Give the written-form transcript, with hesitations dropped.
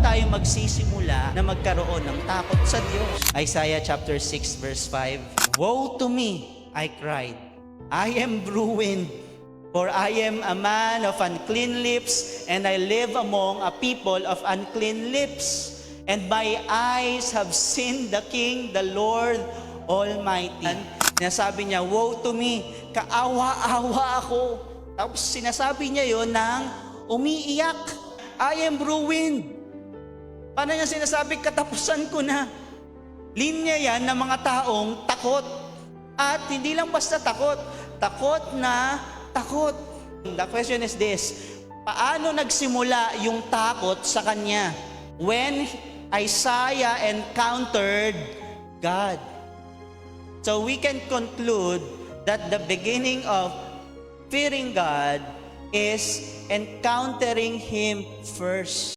tayo magsisimula na magkaroon ng takot sa Diyos. Isaiah chapter 6 verse 5, "Woe to me, I cried. I am ruined, for I am a man of unclean lips, and I live among a people of unclean lips. And my eyes have seen the King, the Lord Almighty." Sinasabi niya, woe to me, kaawa-awa ako. Tapos sinasabi niya yon ng umiiyak. I am ruined. Paano niya sinasabi, katapusan ko na? Linya yan ng mga taong takot. At hindi lang basta takot, takot na takot. The question is this, paano nagsimula yung takot sa kanya? When Isaiah encountered God. So we can conclude that the beginning of fearing God is encountering Him first.